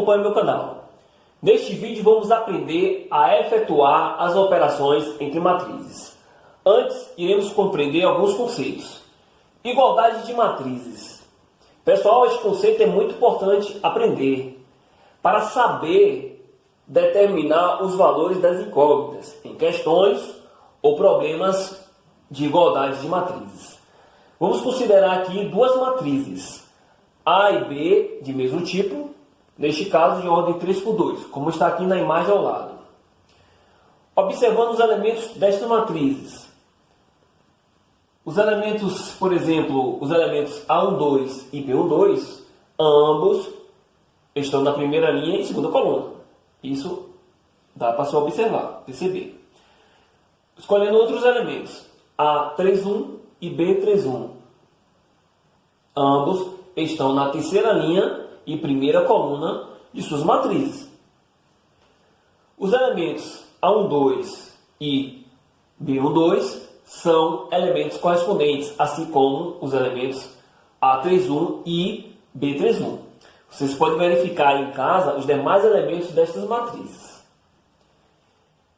acompanha meu canal. Neste vídeo vamos aprender a efetuar as operações entre matrizes. Antes, iremos compreender alguns conceitos. Igualdade de matrizes. Pessoal, este conceito é muito importante aprender para saber determinar os valores das incógnitas em questões ou problemas de igualdade de matrizes. Vamos considerar aqui duas matrizes, A e B de mesmo tipo, neste caso de ordem 3×2, como está aqui na imagem ao lado. Observando os elementos destas matrizes. Os elementos, por exemplo, os elementos A12 e B12, ambos estão na primeira linha e segunda coluna. Isso dá para se observar, perceber. Escolhendo outros elementos, A31 e B31. Ambos estão na terceira linha e primeira coluna de suas matrizes. Os elementos A12 e B12 são elementos correspondentes, assim como os elementos A31 e B31. Vocês podem verificar em casa os demais elementos destas matrizes.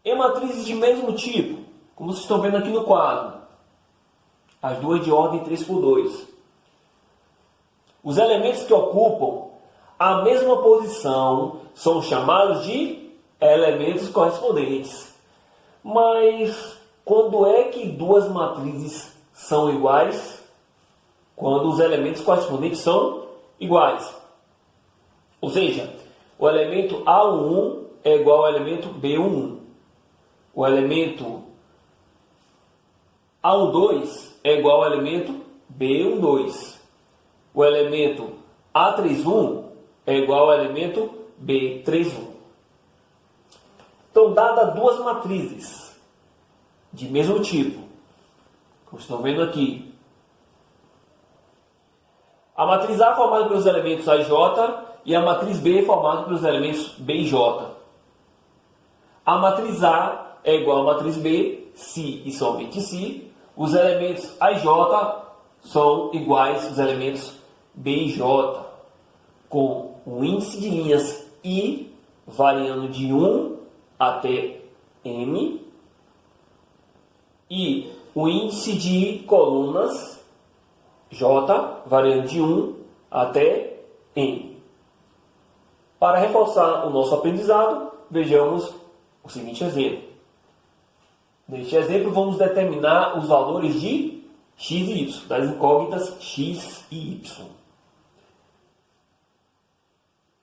Em matrizes de mesmo tipo, como vocês estão vendo aqui no quadro, as duas de ordem 3×2. Os elementos que ocupam a mesma posição são chamados de elementos correspondentes. Mas quando é que duas matrizes são iguais? Quando os elementos correspondentes são iguais. Ou seja, o elemento A11 é igual ao elemento B11. O elemento A12 é igual ao elemento B12. O elemento A31 é igual ao elemento B31. Então, dadas duas matrizes de mesmo tipo, como estão vendo aqui, a matriz A é formada pelos elementos A e J e a matriz B é formada pelos elementos B e J. A matriz A é igual à matriz B, se e somente se. Os elementos A e J são iguais aos elementos B e J, com o índice de linhas I variando de 1 até M e o índice de colunas J variando de 1 até N. Para reforçar o nosso aprendizado, vejamos o seguinte exemplo. Neste exemplo, vamos determinar os valores de x e y, das incógnitas x e y.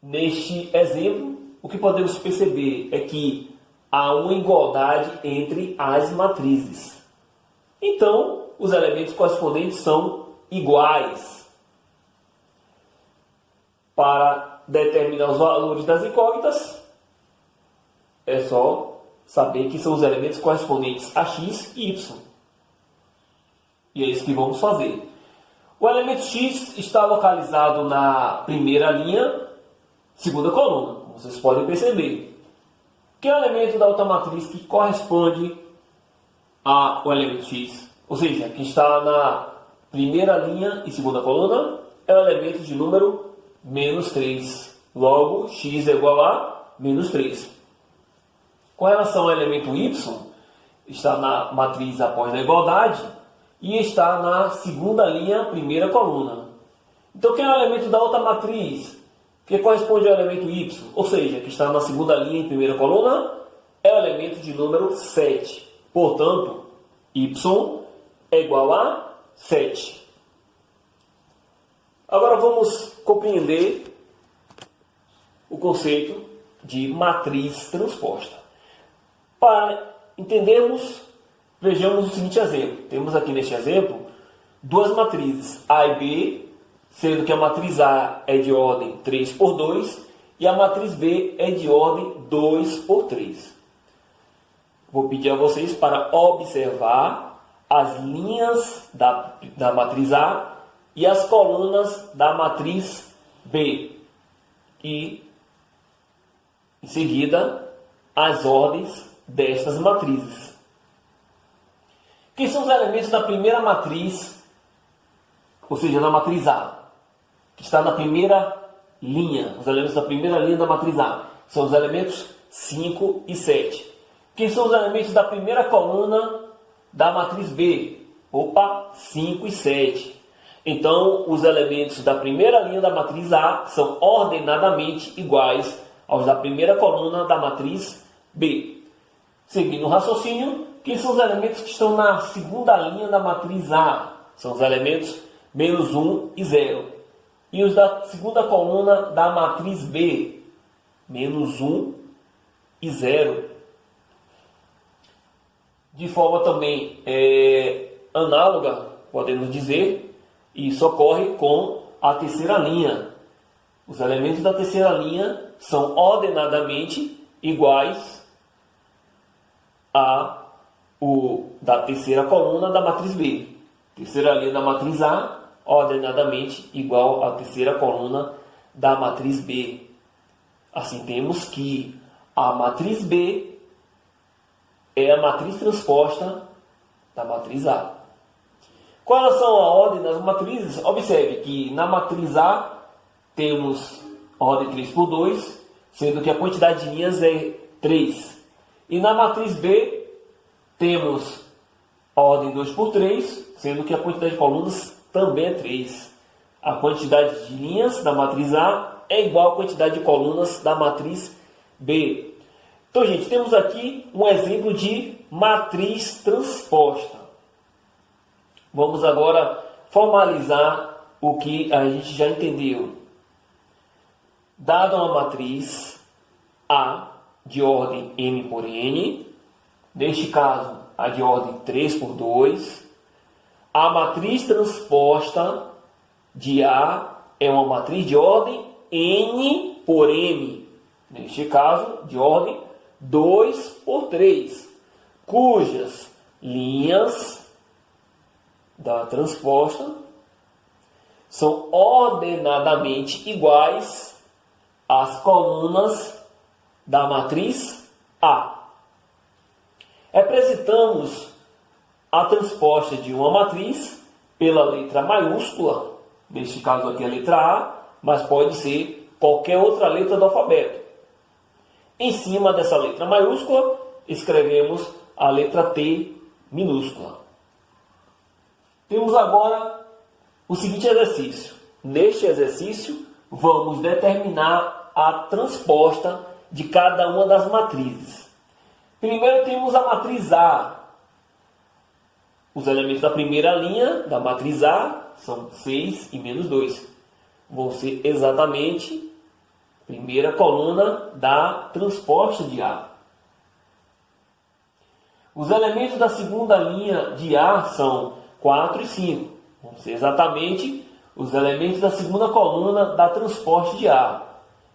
Neste exemplo, o que podemos perceber é que há uma igualdade entre as matrizes. Então, os elementos correspondentes são iguais. Para determinar os valores das incógnitas, é só saber que são os elementos correspondentes a x e y. E é isso que vamos fazer. O elemento x está localizado na primeira linha, segunda coluna, como vocês podem perceber. Que é o elemento da outra matriz que corresponde ao elemento x? Ou seja, que está na primeira linha e segunda coluna, é o elemento de número -3. Logo, x é igual a -3. Com relação ao elemento y, está na matriz após a igualdade e está na segunda linha, primeira coluna. Então, quem é o elemento da outra matriz que corresponde ao elemento y, ou seja, que está na segunda linha em primeira coluna, é o elemento de número 7. Portanto, y é igual a 7. Agora vamos compreender o conceito de matriz transposta. Para entendermos, vejamos o seguinte exemplo. Temos aqui neste exemplo duas matrizes A e B, sendo que a matriz A é de ordem 3×2 e a matriz B é de ordem 2×3. Vou pedir a vocês para observar as linhas da matriz A e as colunas da matriz B. E, em seguida, as ordens destas matrizes. Quem são os elementos da primeira matriz, ou seja, da matriz A, que está na primeira linha, os elementos da primeira linha da matriz A, são os elementos 5 e 7. Quem são os elementos da primeira coluna da matriz B? Opa, 5 e 7. Então, os elementos da primeira linha da matriz A são ordenadamente iguais aos da primeira coluna da matriz B. Seguindo o raciocínio, quem são os elementos que estão na segunda linha da matriz A? São os elementos menos 1 e 0. E os da segunda coluna da matriz B? Menos 1 e 0. De forma também análoga, podemos dizer, isso ocorre com a terceira linha. Os elementos da terceira linha são ordenadamente iguais a o da terceira coluna da matriz B. Terceira linha da matriz A, ordenadamente igual à terceira coluna da matriz B. Assim, temos que a matriz B é a matriz transposta da matriz A. Quais são a ordem das matrizes? Observe que na matriz A temos ordem 3 por 2, sendo que a quantidade de linhas é 3. E na matriz B temos a ordem 2 por 3, sendo que a quantidade de colunas também é 3. A quantidade de linhas da matriz A é igual à quantidade de colunas da matriz B. Então, gente, temos aqui um exemplo de matriz transposta. Vamos agora formalizar o que a gente já entendeu. Dada uma matriz A de ordem m por n, neste caso a de ordem 3 por 2, a matriz transposta de A é uma matriz de ordem n por m, neste caso de ordem 2 por 3, cujas linhas da transposta são ordenadamente iguais às colunas da matriz A. Representamos a transposta de uma matriz pela letra maiúscula, neste caso aqui a letra A, mas pode ser qualquer outra letra do alfabeto. Em cima dessa letra maiúscula, escrevemos a letra T minúscula. Temos agora o seguinte exercício. Neste exercício, vamos determinar a transposta de cada uma das matrizes. Primeiro temos a matriz A. Os elementos da primeira linha da matriz A são 6 e menos 2. Vão ser exatamente a primeira coluna da transposta de A. Os elementos da segunda linha de A são 4 e 5. Vão ser exatamente os elementos da segunda coluna da transposta de A.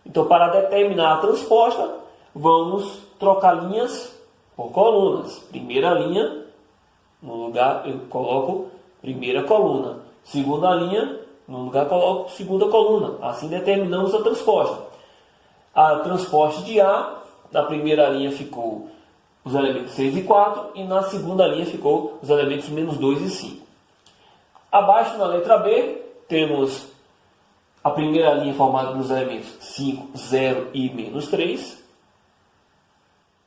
Então, para determinar a transposta, vamos trocar linhas por colunas. Primeira linha, no lugar eu coloco primeira coluna. Segunda linha, no lugar coloco segunda coluna. Assim determinamos a transposta. A transposta de A, na primeira linha ficou os elementos 6 e 4, e na segunda linha ficou os elementos menos 2 e 5. Abaixo, na letra B, temos a primeira linha formada pelos elementos 5, 0 e menos 3.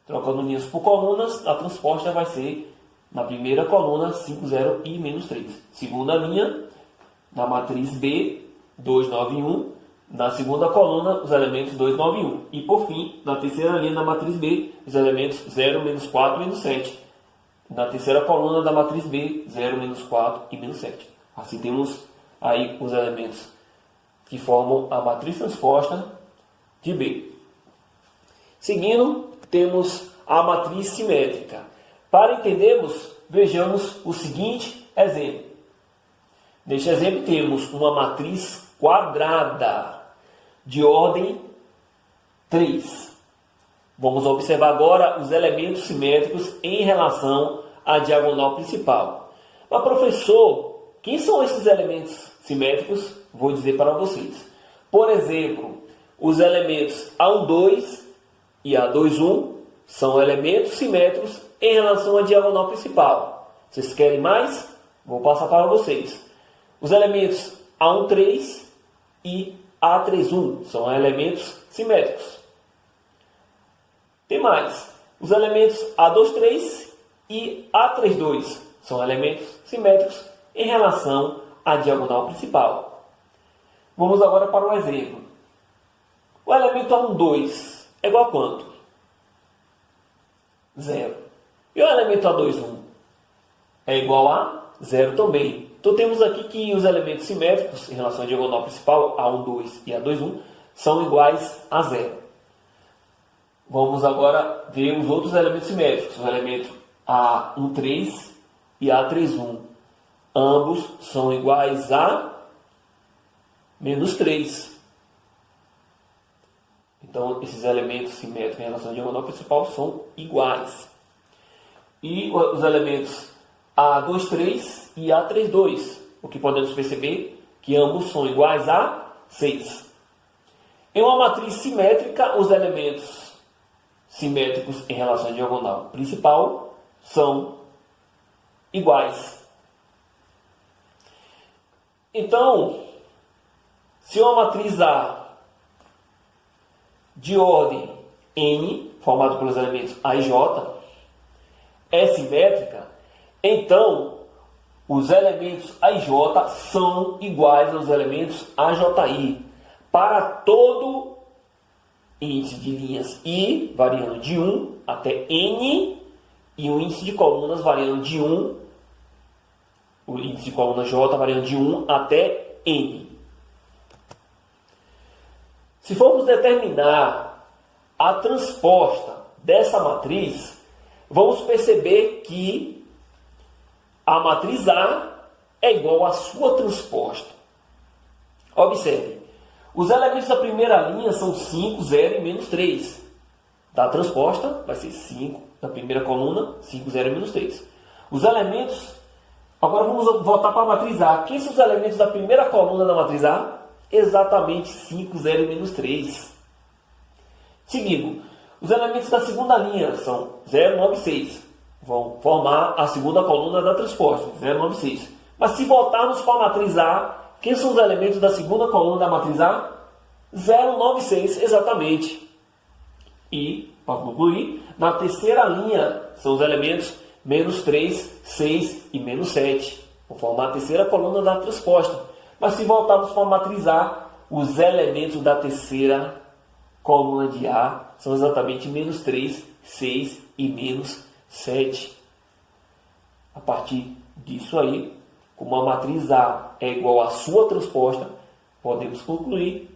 Trocando linhas por colunas, a transposta vai ser na primeira coluna 5, 0 e menos 3. Segunda linha, na matriz B, 2, 9 e 1. Na segunda coluna, os elementos 2, 9 e 1. E por fim, na terceira linha da matriz B, os elementos 0, menos 4 e menos 7. Na terceira coluna da matriz B, 0, menos 4 e menos 7. Assim temos aí os elementos que formam a matriz transposta de B. Seguindo, temos a matriz simétrica. Para entendermos, vejamos o seguinte exemplo. Neste exemplo temos uma matriz quadrada de ordem 3. Vamos observar agora os elementos simétricos em relação à diagonal principal. Mas, professor, quem são esses elementos simétricos? Vou dizer para vocês. Por exemplo, os elementos A1, 2 e A2, 1 são elementos simétricos em relação à diagonal principal. Vocês querem mais? Vou passar para vocês. Os elementos A1, 3 e A31 são elementos simétricos. Tem mais. Os elementos A23 e A32 são elementos simétricos em relação à diagonal principal. Vamos agora para um exemplo. O elemento A12 é igual a quanto? 0. E o elemento A21 é igual a 0 também. Então temos aqui que os elementos simétricos em relação à diagonal principal, A12 e A21, são iguais a 0. Vamos agora ver os outros elementos simétricos. O elemento A13 e A31. Ambos são iguais a -3. Então, esses elementos simétricos em relação à diagonal principal são iguais. E os elementos A23 e A32, o que podemos perceber que ambos são iguais a 6. Em uma matriz simétrica, os elementos simétricos em relação à diagonal principal são iguais. Então, se uma matriz A de ordem N, formada pelos elementos A e J, é simétrica, então os elementos A e J são iguais aos elementos AJI para todo índice de linhas I variando de 1 até N e o índice de colunas variando de 1, o índice de coluna J variando de 1 até N. Se formos determinar a transposta dessa matriz, vamos perceber que a matriz A é igual à sua transposta. Observe, os elementos da primeira linha são 5, 0 e -3. Da transposta vai ser 5 da primeira coluna, 5, 0 e -3. Os elementos, agora vamos voltar para a matriz A. Quem são os elementos da primeira coluna da matriz A? Exatamente 5, 0 e -3. Seguindo, os elementos da segunda linha são 0, 9 e 6. Vão formar a segunda coluna da transposta, 0, 9 e 6. Mas se voltarmos para a matriz A, quem são os elementos da segunda coluna da matriz A? 0, 9 e 6, exatamente. E, para concluir, na terceira linha são os elementos -3, 6 e -7. Vão formar a terceira coluna da transposta. Mas se voltarmos para a matriz A, os elementos da terceira coluna de A são exatamente -3, 6 e -7. A partir disso aí, como a matriz A é igual à sua transposta, podemos concluir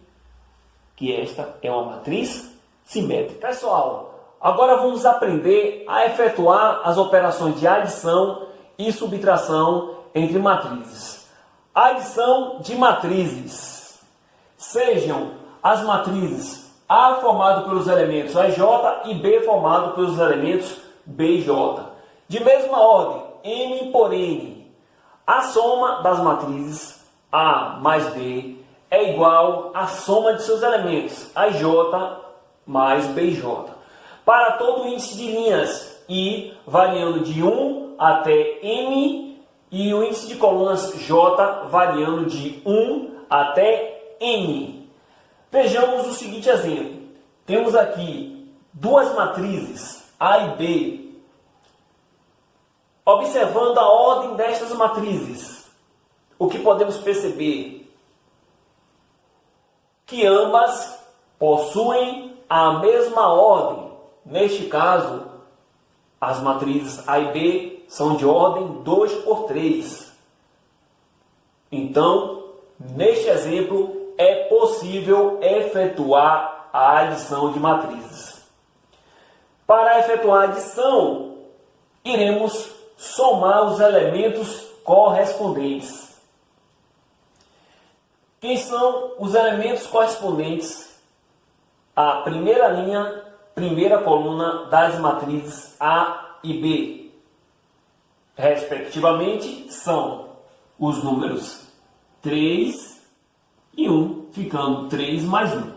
que esta é uma matriz simétrica. Pessoal, agora vamos aprender a efetuar as operações de adição e subtração entre matrizes. Adição de matrizes, sejam as matrizes A formado pelos elementos AJ e B formado pelos elementos BJ. De mesma ordem, M por N. A soma das matrizes A mais B é igual à soma de seus elementos AJ mais BJ. Para todo índice de linhas I variando de 1 até N e o índice de colunas J variando de 1 até N. Vejamos o seguinte exemplo. Temos aqui duas matrizes A e B. Observando a ordem destas matrizes, o que podemos perceber? Que ambas possuem a mesma ordem. Neste caso, as matrizes A e B são de ordem 2 por 3. Então, neste exemplo, é possível efetuar a adição de matrizes. Para efetuar a adição, iremos somar os elementos correspondentes. Quem são os elementos correspondentes à primeira linha, primeira coluna das matrizes A e B? Respectivamente, são os números 3 e 1, ficando 3 mais 1.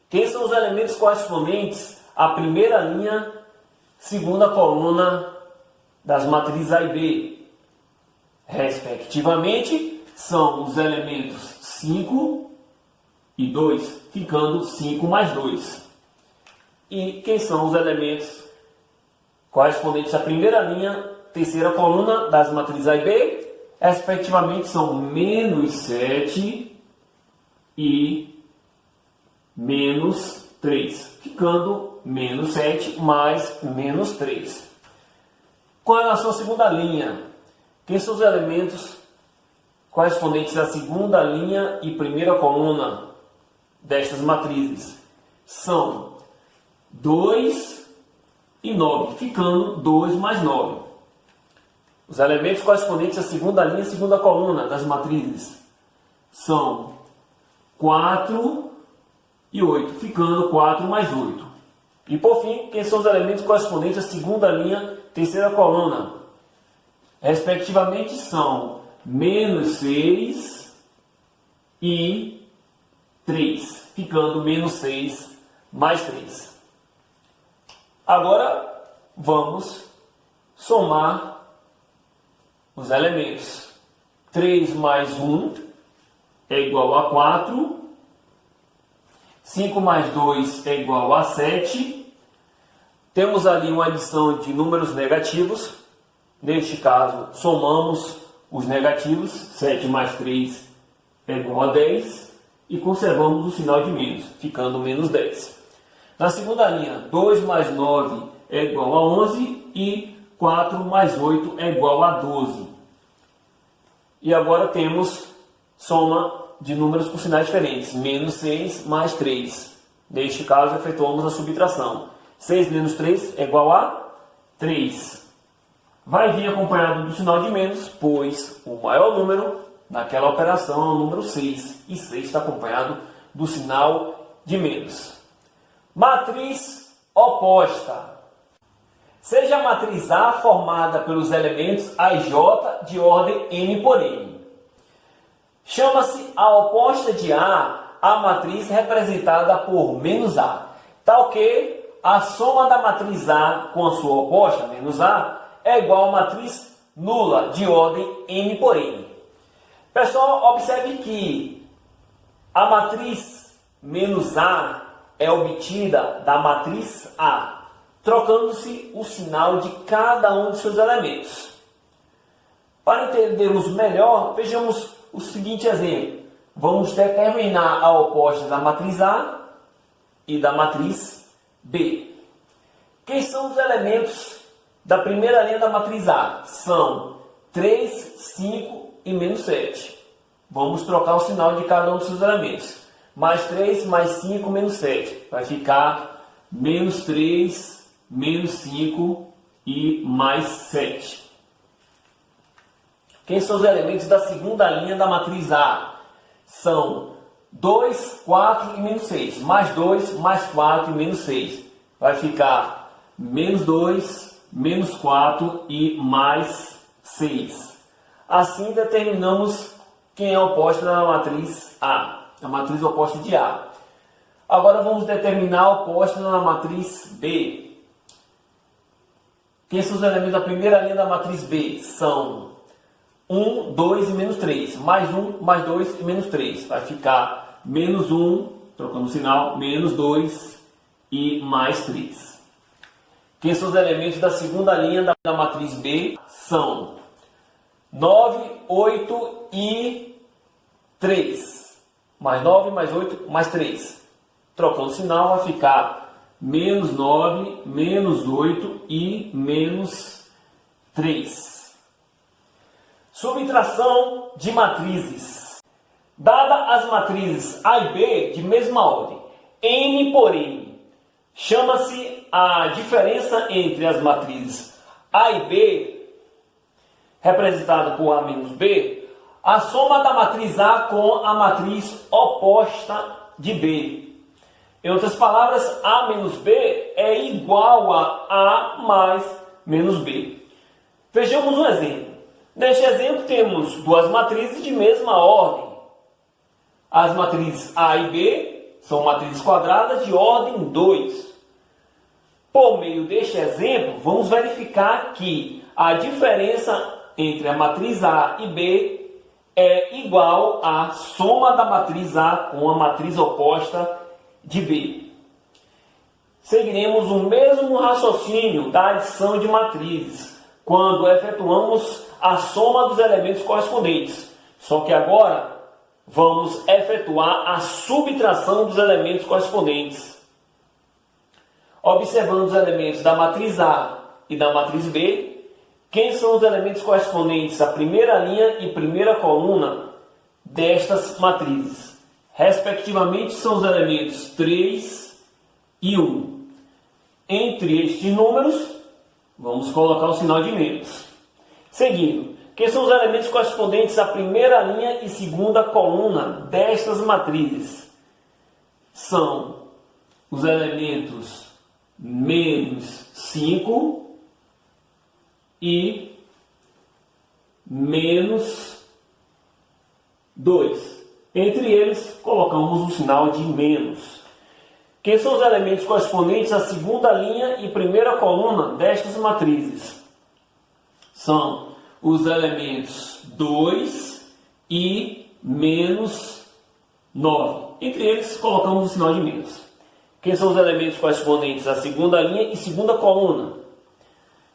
Quem são os elementos correspondentes à primeira linha, segunda coluna das matrizes A e B? Respectivamente, são os elementos 5 e 2, ficando 5 mais 2. E quem são os elementos correspondentes à primeira linha, terceira coluna das matrizes A e B? Respectivamente são menos 7 e menos 3, ficando menos 7 mais menos 3. Com relação à segunda linha, quem são os elementos correspondentes à segunda linha e primeira coluna destas matrizes? São 2 e 9, ficando 2 mais 9. Os elementos correspondentes à segunda linha e segunda coluna das matrizes são 4 e 8, ficando 4 mais 8. E por fim, quem são os elementos correspondentes à segunda linha, terceira coluna? Respectivamente são menos 6 e 3, ficando menos 6 mais 3. Agora vamos somar os elementos. 3 mais 1 é igual a 4. 5 mais 2 é igual a 7. Temos ali uma adição de números negativos. Neste caso, somamos os negativos. 7 mais 3 é igual a 10. E conservamos o sinal de menos, ficando menos 10. Na segunda linha, 2 mais 9 é igual a 11. E 4 mais 8 é igual a 12. E agora temos soma de números com sinais diferentes. Menos 6 mais 3. Neste caso, efetuamos a subtração. 6 menos 3 é igual a 3. Vai vir acompanhado do sinal de menos, pois o maior número naquela operação é o número 6. E 6 está acompanhado do sinal de menos. Matriz oposta. Seja a matriz A formada pelos elementos A e J de ordem n por n. Chama-se a oposta de a matriz representada por menos A, tal que a soma da matriz A com a sua oposta, menos A, é igual a matriz nula de ordem n por n. Pessoal, observe que a matriz menos A é obtida da matriz A, trocando-se o sinal de cada um de seus elementos. Para entendermos melhor, vejamos o seguinte exemplo. Vamos determinar a oposta da matriz A e da matriz B. Quem são os elementos da primeira linha da matriz A? São 3, 5 e menos 7. Vamos trocar o sinal de cada um dos seus elementos. Mais 3, mais 5, menos 7. Vai ficar menos 3, menos 5 e mais 7. Quem são os elementos da segunda linha da matriz A? São 2, 4 e menos 6. Mais 2, mais 4 e menos 6. Vai ficar menos 2, menos 4 e mais 6. Assim determinamos quem é a oposta da matriz A, a matriz oposta de A. Agora vamos determinar a oposta na matriz B. Quem são os elementos da primeira linha da matriz B? São 1, 2 e menos 3. Mais 1, mais 2 e menos 3. Vai ficar menos 1, trocando o sinal, menos 2 e mais 3. Quem são os elementos da segunda linha da matriz B? São 9, 8 e 3. Mais 9, mais 8, mais 3. Trocando o sinal, vai ficar menos 9, menos 8 e menos 3. Subtração de matrizes. Dada as matrizes A e B de mesma ordem, n por n, chama-se a diferença entre as matrizes A e B, representada por A menos B, a soma da matriz A com a matriz oposta de B. Em outras palavras, A menos B é igual a A mais menos B. Vejamos um exemplo. Neste exemplo, temos duas matrizes de mesma ordem. As matrizes A e B são matrizes quadradas de ordem 2. Por meio deste exemplo, vamos verificar que a diferença entre a matriz A e B é igual à soma da matriz A com a matriz oposta de B. Seguiremos o mesmo raciocínio da adição de matrizes, quando efetuamos a soma dos elementos correspondentes. Só que agora vamos efetuar a subtração dos elementos correspondentes. Observando os elementos da matriz A e da matriz B, quem são os elementos correspondentes à primeira linha e primeira coluna destas matrizes? Respectivamente, são os elementos 3 e 1. Entre estes números, vamos colocar o sinal de menos. Seguindo, quem são os elementos correspondentes à primeira linha e segunda coluna destas matrizes? São os elementos menos 5 e menos 2. Entre eles, colocamos o sinal de menos. Quem são os elementos correspondentes à segunda linha e primeira coluna destas matrizes? São os elementos 2 e menos 9. Entre eles, colocamos o sinal de menos. Quem são os elementos correspondentes à segunda linha e segunda coluna?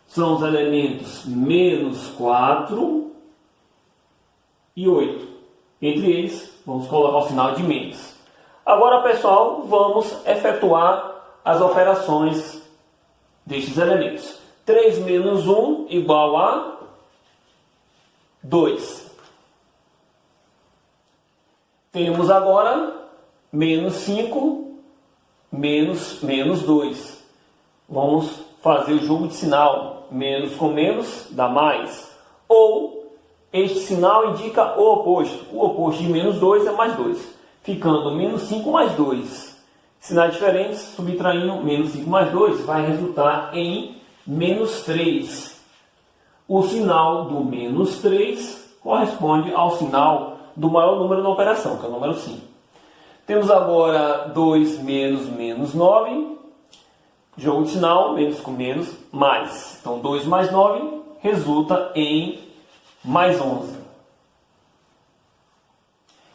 São os elementos menos 4 e 8. Entre eles, vamos colocar o sinal de menos. Agora, pessoal, vamos efetuar as operações destes elementos. 3 menos 1 igual a 2. Temos agora menos 5 menos 2. Vamos fazer o jogo de sinal. Menos com menos dá mais. Ou este sinal indica o oposto. O oposto de menos 2 é mais 2. Ficando menos 5 mais 2. Sinais diferentes, subtraindo menos 5 mais 2, vai resultar em menos 3. O sinal do menos 3 corresponde ao sinal do maior número na operação, que é o número 5. Temos agora 2 menos 9. Jogo de sinal, menos com menos, mais. Então, 2 mais 9 resulta em mais 11.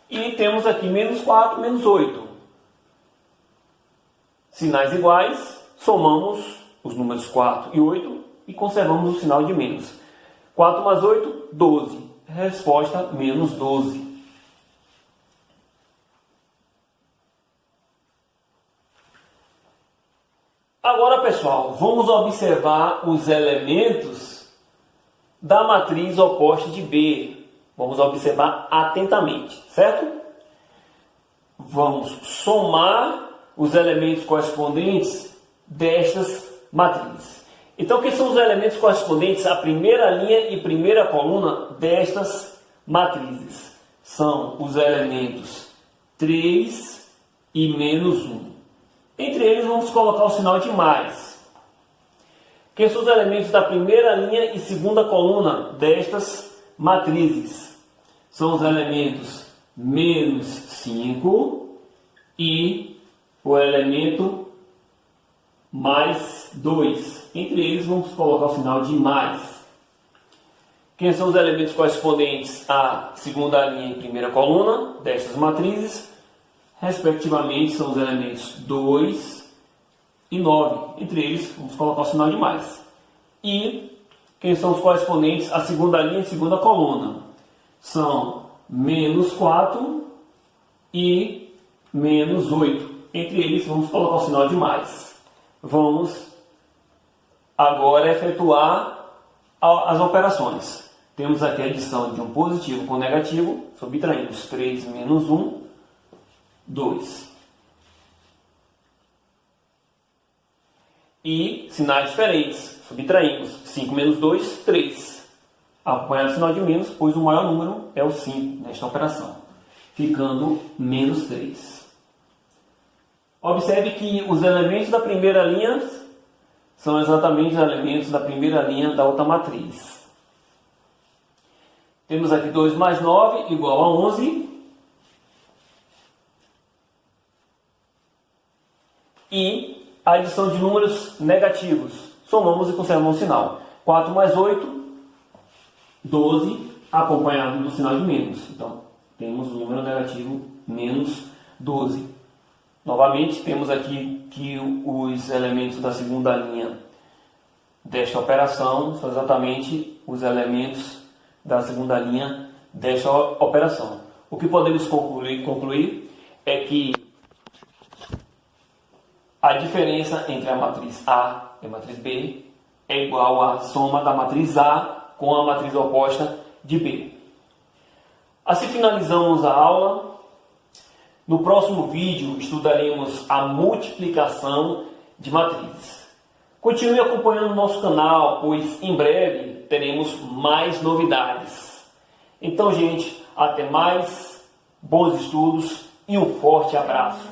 E temos aqui menos 4, menos 8. Sinais iguais, somamos os números 4 e 8 e conservamos o sinal de menos. 4 mais 8, 12. Resposta, menos 12. Agora, pessoal, vamos observar os elementos da matriz oposta de B. Vamos observar atentamente, certo? Vamos somar os elementos correspondentes destas matrizes. Então, quem são os elementos correspondentes à primeira linha e primeira coluna destas matrizes? São os elementos 3 e menos 1. Entre eles, vamos colocar o sinal de mais. Quem são os elementos da primeira linha e segunda coluna destas matrizes? São os elementos menos 5 e o elemento mais 2. Entre eles, vamos colocar o sinal de mais. Quem são os elementos correspondentes à segunda linha e primeira coluna destas matrizes? Respectivamente, são os elementos 2 e 9. Entre eles, vamos colocar o sinal de mais. E quem são os correspondentes à segunda linha e segunda coluna? São menos 4 e menos 8. Entre eles, vamos colocar o sinal de mais. Vamos agora efetuar as operações. Temos aqui a adição de um positivo com negativo. Subtraímos 3 menos 1, 2. E sinais diferentes. Subtraímos 5 menos 2, 3. Acompanhado do sinal de menos, pois o maior número é o 5 nesta operação. Ficando menos 3. Observe que os elementos da primeira linha são exatamente os elementos da primeira linha da outra matriz. Temos aqui 2 mais 9 igual a 11. E a adição de números negativos. Somamos e conservamos o sinal. 4 mais 8, 12. acompanhado do sinal de menos. Então, temos o número negativo menos 12. Novamente, temos aqui que os elementos da segunda linha desta operação são exatamente os elementos da segunda linha desta operação. O que podemos concluir é que a diferença entre a matriz A e a matriz B é igual à soma da matriz A com a matriz oposta de B. Assim finalizamos a aula. No próximo vídeo estudaremos a multiplicação de matrizes. Continue acompanhando o nosso canal, pois em breve teremos mais novidades. Então, gente, até mais, bons estudos e um forte abraço.